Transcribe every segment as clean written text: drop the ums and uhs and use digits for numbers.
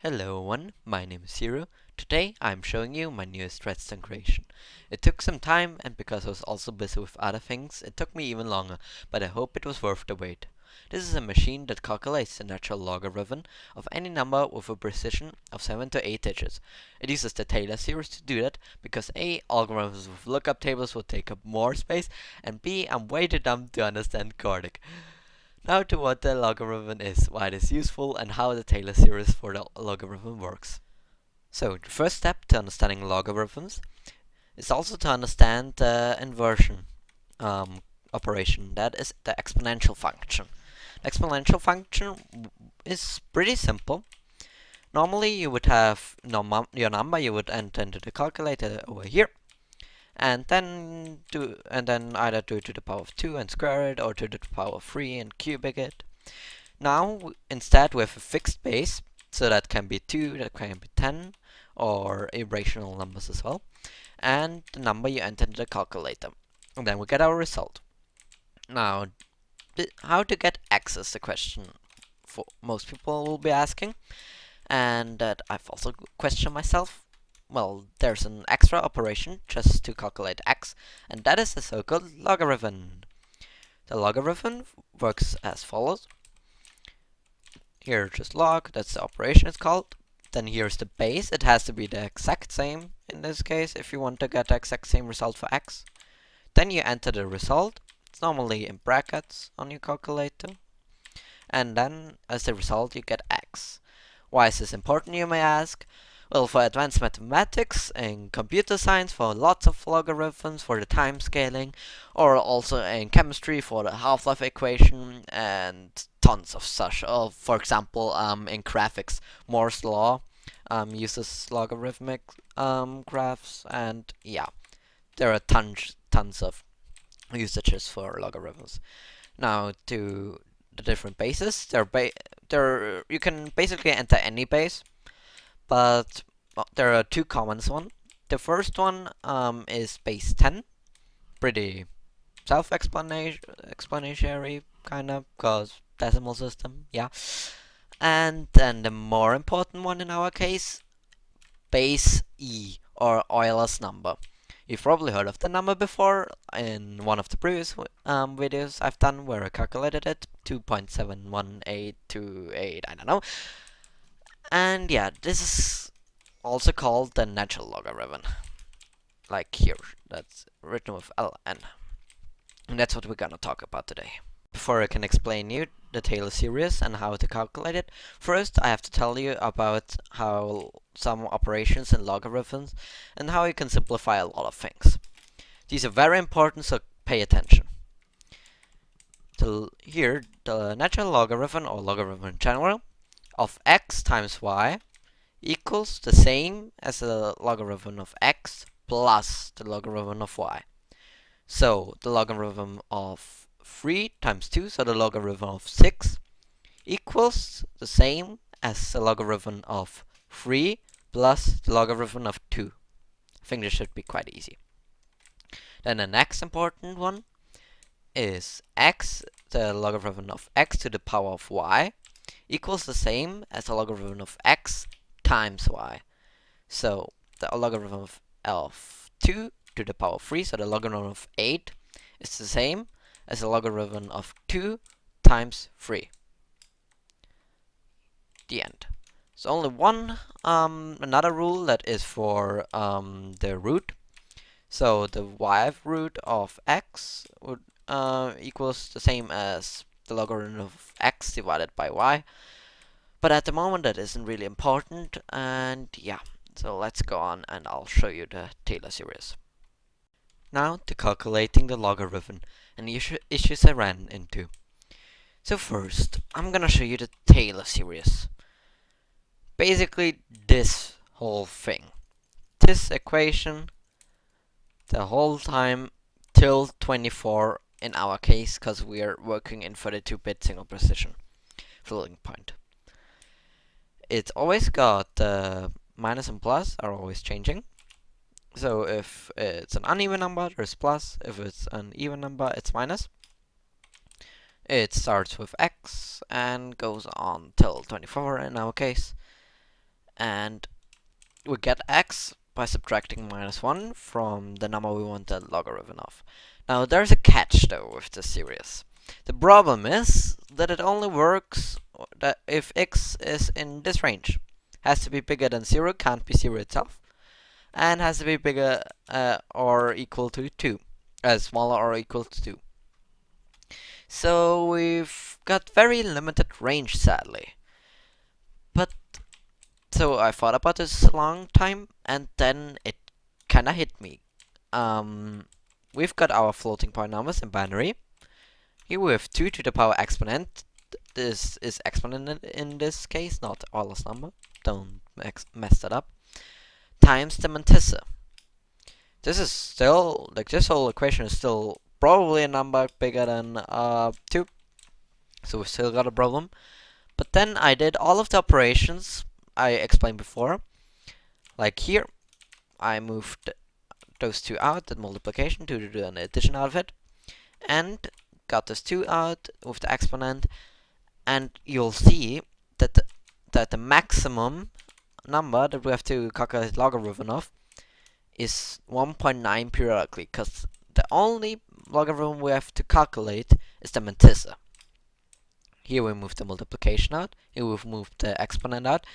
Hello everyone, my name is Zero. Today I'm showing you my newest Redstone creation. It took some time, and because I was also busy with other things, it took me even longer, but I hope it was worth the wait. This is a machine that calculates the natural logarithm of any number with a precision of 7 to 8 digits. It uses the Taylor series to do that, because A, algorithms with lookup tables will take up more space, and B, I'm way too dumb to understand Cordic. Now to what the logarithm is, why it is useful, and how the Taylor series for the logarithm works. So, the first step to understanding logarithms is also to understand the inversion operation, that is the exponential function. The exponential function is pretty simple. Normally you would have your number you would enter into the calculator over here, and then either do it to the power of 2 and square it, or to the power of 3 and cubic it. Now instead we have a fixed base, so that can be 2, that can be 10, or irrational numbers as well, and the number you enter into the calculator, and then we get our result. Now how to get x is the question for most people will be asking, and that I've also questioned myself. Well, there's an extra operation just to calculate x, and that is the so-called logarithm. The logarithm works as follows. Here just log, that's the operation it's called. Then here's the base, it has to be the exact same in this case if you want to get the exact same result for x. Then you enter the result, it's normally in brackets on your calculator, and then as the result you get x. Why is this important, you may ask? Well, for advanced mathematics and computer science, for lots of logarithms, for the time scaling, or also in chemistry for the half-life equation, and tons of such. For example, in graphics, Moore's law uses logarithmic graphs, and yeah, there are tons of usages for logarithms. Now to the different bases, you can basically enter any base, but there are two common ones. The first one is base 10, pretty self-explanatory kind of, because decimal system, yeah. And then the more important one in our case, base E, or Euler's number. You've probably heard of the number before in one of the previous videos I've done where I calculated it, 2.71828, I don't know. And yeah, this is also called the natural logarithm. Like here, that's written with ln. And that's what we're gonna talk about today. Before I can explain you the Taylor series and how to calculate it, first I have to tell you about how some operations in logarithms and how you can simplify a lot of things. These are very important, so pay attention. Here, the natural logarithm, or logarithm in general, of x times y equals the same as the logarithm of x plus the logarithm of y. So the logarithm of 3 times 2, so the logarithm of 6, equals the same as the logarithm of 3 plus the logarithm of 2. I think this should be quite easy. Then the next important one is x, the logarithm of x to the power of y, equals the same as the logarithm of x times y. So the logarithm of 2 to the power of 3, so the logarithm of 8, is the same as the logarithm of 2 times 3. The end. So only one another rule that is for the root. So the y root of x would equals the same as the logarithm of x divided by y. But at the moment that isn't really important, and yeah, so let's go on and I'll show you the Taylor series. Now to calculating the logarithm and the issues I ran into. So first, I'm gonna show you the Taylor series. Basically this whole thing. This equation, the whole time till 24 in our case, because we are working in 32-bit single precision floating point. It's always got the minus and plus are always changing. So if it's an uneven number, there's plus. If it's an even number, it's minus. It starts with x and goes on till 24 in our case. and we get x by subtracting -1 from the number we want the logarithm of. Now there's a catch though with this series. The problem is that it only works that if x is in this range. Has to be bigger than 0, can't be 0 itself, and has to be bigger or equal to 2, smaller or equal to 2. So we've got very limited range, sadly. But so I thought about this a long time, and then it kinda hit me. We've got our floating point numbers in binary. Here we have 2 to the power exponent. This is exponent in this case, not Euler's number. Don't mess that up. Times the mantissa. This is still, like, this whole equation is still probably a number bigger than 2. So we've still got a problem. But then I did all of the operations I explained before. Like here, I moved those 2 out, the multiplication, to do an addition out of it. And got this 2 out with the exponent. And you'll see that the maximum number that we have to calculate logarithm of is 1.9 periodically, because the only logarithm we have to calculate is the mantissa. Here we move the multiplication out, here we've moved the exponent out.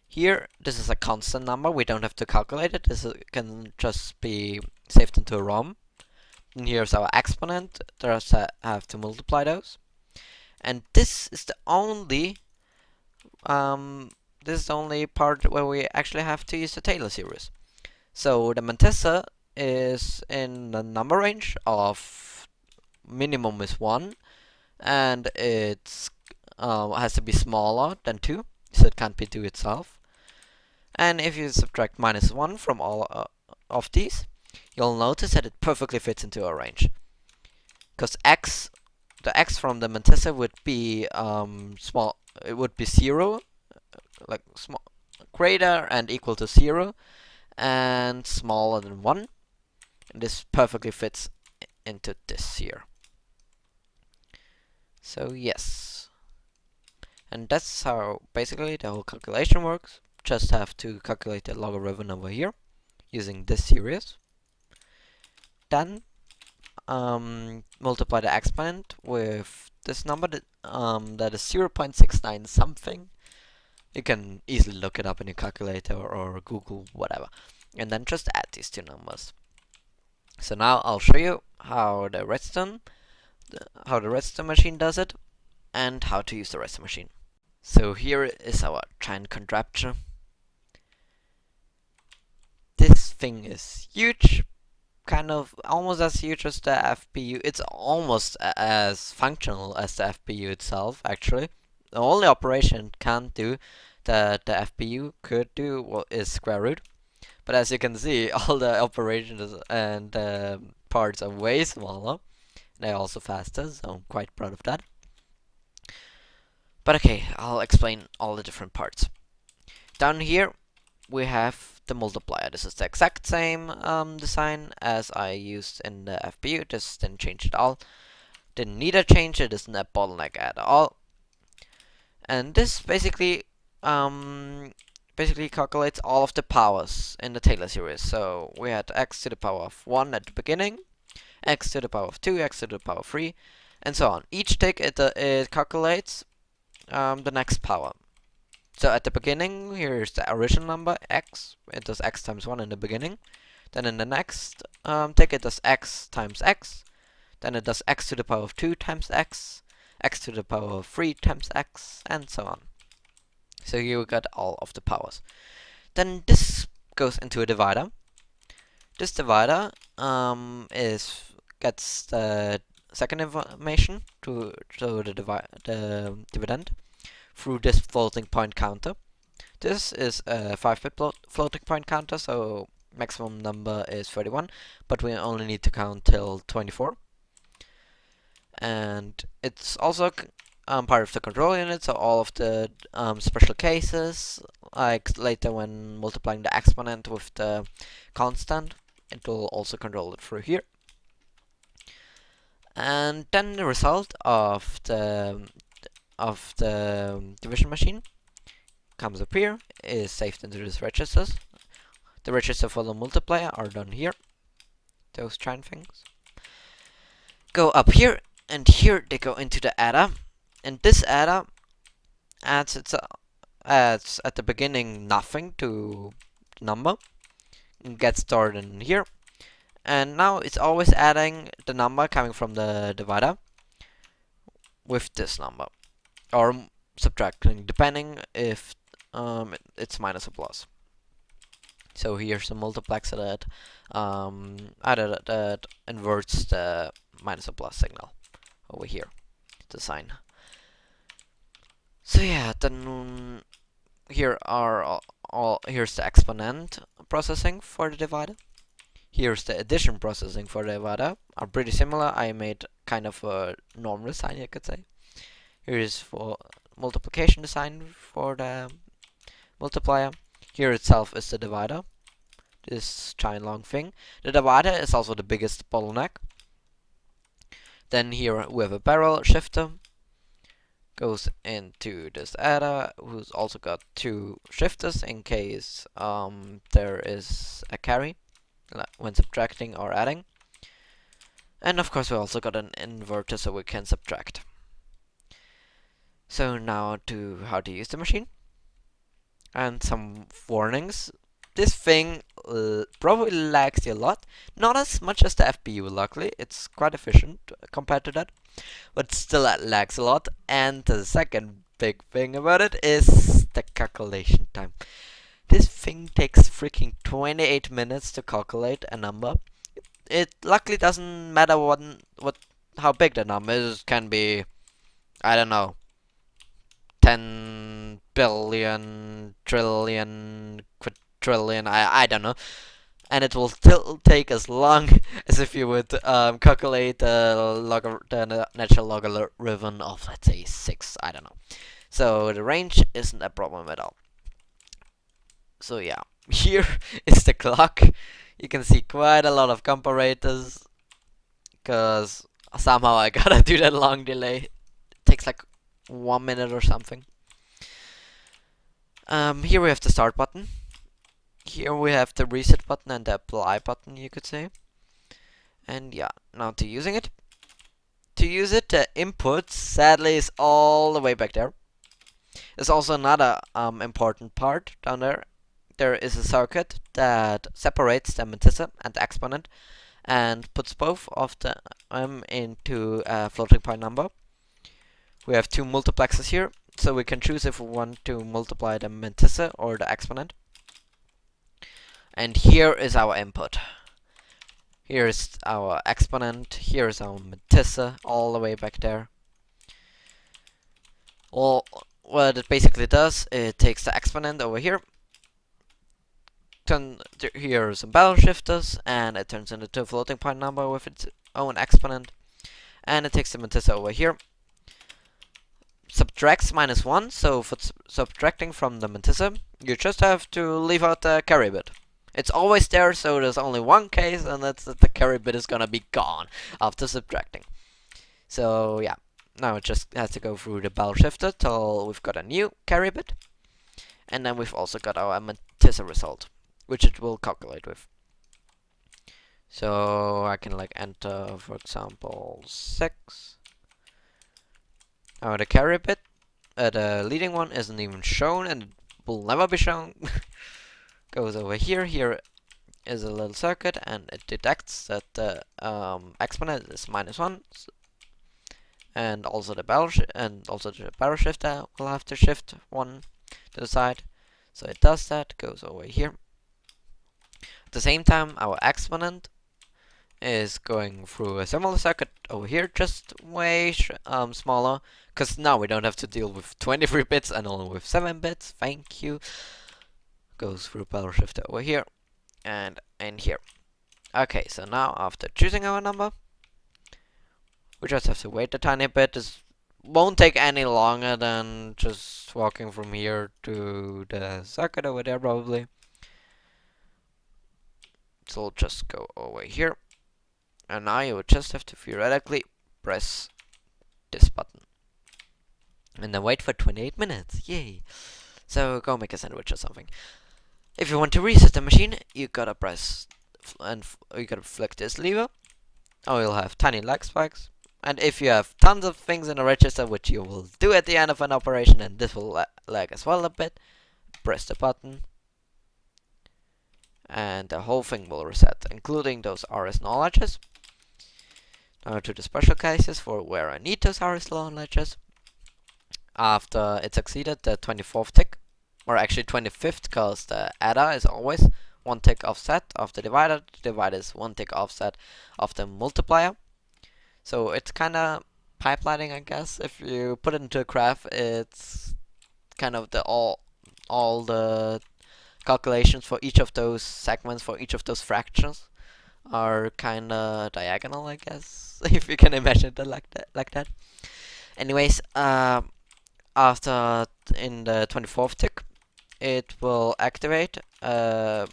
Here, this is a constant number, we don't have to calculate it, this can just be saved into a ROM. And here's our exponent, there's have to multiply those. And this is the only part where we actually have to use the Taylor series. So the mantissa is in the number range of minimum is 1, and it's has to be smaller than 2, so it can't be 2 itself. And if you subtract -1 from all of these, you'll notice that it perfectly fits into a range. Because the x from the mantissa would be small. It would be 0, like small, greater and equal to 0, and smaller than 1. And this perfectly fits into this here. So yes, and that's how basically the whole calculation works. Just have to calculate the logarithm over here using this series. Then multiply the exponent with this number that is 0.69 something. You can easily look it up in your calculator or Google, whatever. And then just add these 2 numbers. So now I'll show you how the Redstone machine does it, and how to use the Redstone machine. So here is our giant contraption. This thing is huge, kind of almost as huge as the FPU. It's almost as functional as the FPU itself, actually. The only operation it can't do that the FPU could do is square root. But as you can see, all the operations and parts are way smaller. They're also faster, so I'm quite proud of that. But okay, I'll explain all the different parts. Down here, we have the multiplier. This is the exact same design as I used in the FPU. Just didn't change it all. Didn't need to change it. Isn't a bottleneck at all. And this basically calculates all of the powers in the Taylor series. So we had x to the power of 1 at the beginning, x to the power of 2, x to the power of 3, and so on. Each tick it calculates the next power. So at the beginning, here's the original number, x. It does x times 1 in the beginning. Then in the next tick, it does x times x. Then it does x to the power of 2 times x, x to the power of 3 times x, and so on. So here we got all of the powers. Then this goes into a divider. This divider gets the second information to the dividend through this floating point counter. This is a 5-bit floating point counter, so maximum number is 31, but we only need to count till 24. And it's also part of the control unit, so all of the special cases, like later when multiplying the exponent with the constant, it will also control it through here. And then the result of the division machine comes up here is saved into these registers. The register for the multiplier are done here. Those giant things go up here, and here they go into the adder. And this adder adds at the beginning nothing to the number and gets stored in here. And now it's always adding the number coming from the divider with this number, or subtracting, depending if it's minus or plus. So here's the multiplexer that that inverts the minus or plus signal over here, the sign. So yeah, then here are here's the exponent processing for the divider. Here's the addition processing for the divider. Are pretty similar. I made kind of a normal sign, you could say. Here is for multiplication design for the multiplier. Here itself is the divider. This giant long thing. The divider is also the biggest bottleneck. Then here we have a barrel shifter. Goes into this adder, who's also got two shifters in case there is a carry when subtracting or adding. And of course we also got an inverter so we can subtract. So now to how to use the machine. And some warnings. This thing probably lags you a lot. Not as much as the FPU, luckily. It's quite efficient compared to that. But still it lags a lot. And the second big thing about it is the calculation time. This thing takes freaking 28 minutes to calculate a number. It luckily doesn't matter how big the number is. It can be, I don't know, 10 billion, trillion, quadrillion, I don't know. And it will still take as long as if you would calculate the natural logarithm of, let's say, 6, I don't know. So the range isn't a problem at all. So yeah, here is the clock. You can see quite a lot of comparators, because somehow I gotta do that long delay. It takes like 1 minute or something. Here we have the start button. Here we have the reset button and the apply button, you could say. And yeah, now to using it. To use it, the input sadly is all the way back there. There's also another important part down there. There is a circuit that separates the mantissa and the exponent and puts both of them into a floating point number. We have two multiplexers here, so we can choose if we want to multiply the mantissa or the exponent. And here is our input. Here is our exponent, here is our mantissa, all the way back there. Well, what it basically does, it takes the exponent over here, here are some barrel shifters, and it turns into a floating point number with its own exponent. And it takes the mantissa over here, subtracts -1, so for subtracting from the mantissa, you just have to leave out the carry bit. It's always there, so there's only one case, and that's that the carry bit is gonna be gone after subtracting. So yeah, now it just has to go through the barrel shifter till we've got a new carry bit, and then we've also got our mantissa result, which it will calculate with. So I can like enter, for example, 6. Now the carry bit, the leading one isn't even shown, and it will never be shown. Goes over here. Here is a little circuit, and it detects that the exponent is -1, and also the barrel shifter will have to shift 1 to the side. So it does that. Goes over here. At the same time, our exponent is going through a similar circuit over here, just way smaller, because now we don't have to deal with 23 bits and only with 7 bits. Thank you. Goes through barrel shifter over here and in here. Okay, so now after choosing our number, we just have to wait a tiny bit. This won't take any longer than just walking from here to the circuit over there, probably. So we'll just go over here, and now you would just have to theoretically press this button and then wait for 28 minutes. Yay! So go make a sandwich or something. If you want to reset the machine, you gotta press and you gotta flick this lever. Oh, you'll have tiny lag spikes. And if you have tons of things in a register, which you will do at the end of an operation, and this will lag as well a bit, press the button, and the whole thing will reset, including those RS null ledges. Now to the special cases for where I need those RS null ledges. After it's exceeded the 24th tick, or actually 25th, because the adder is always one tick offset of the divider. The divider is one tick offset of the multiplier. So it's kind of pipelining, I guess. If you put it into a graph, it's kind of the all the calculations for each of those segments, for each of those fractions, are kind of diagonal, I guess, if you can imagine it like that. Anyways, after in the 24th tick, it will activate a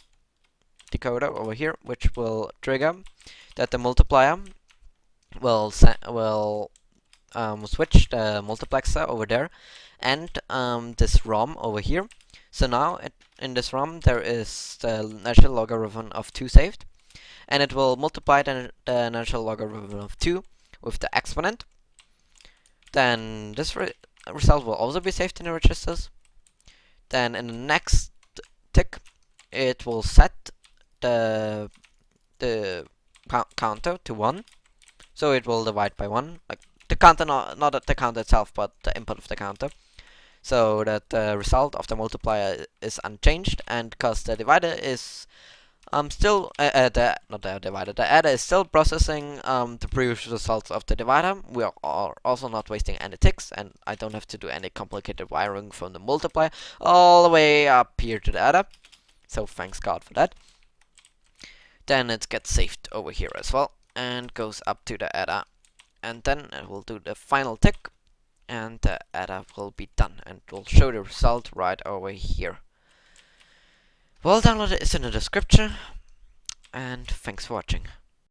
decoder over here, which will trigger that the multiplier will switch the multiplexer over there, and this ROM over here. So now in this ROM there is the natural logarithm of 2 saved, and it will multiply the natural logarithm of 2 with the exponent. Then this result will also be saved in the registers. Then in the next tick, it will set the counter to 1. So it will divide by 1, like the counter, not the counter itself, but the input of the counter. So that the result of the multiplier is unchanged, and because the divider is still not the divider, the adder is still processing the previous results of the divider. We are also not wasting any ticks, and I don't have to do any complicated wiring from the multiplier all the way up here to the adder. So thanks God for that. Then it gets saved over here as well, and goes up to the adder, and then it will do the final tick, and the adder will be done, and will show the result right over here. Well, download it is in the description, and thanks for watching.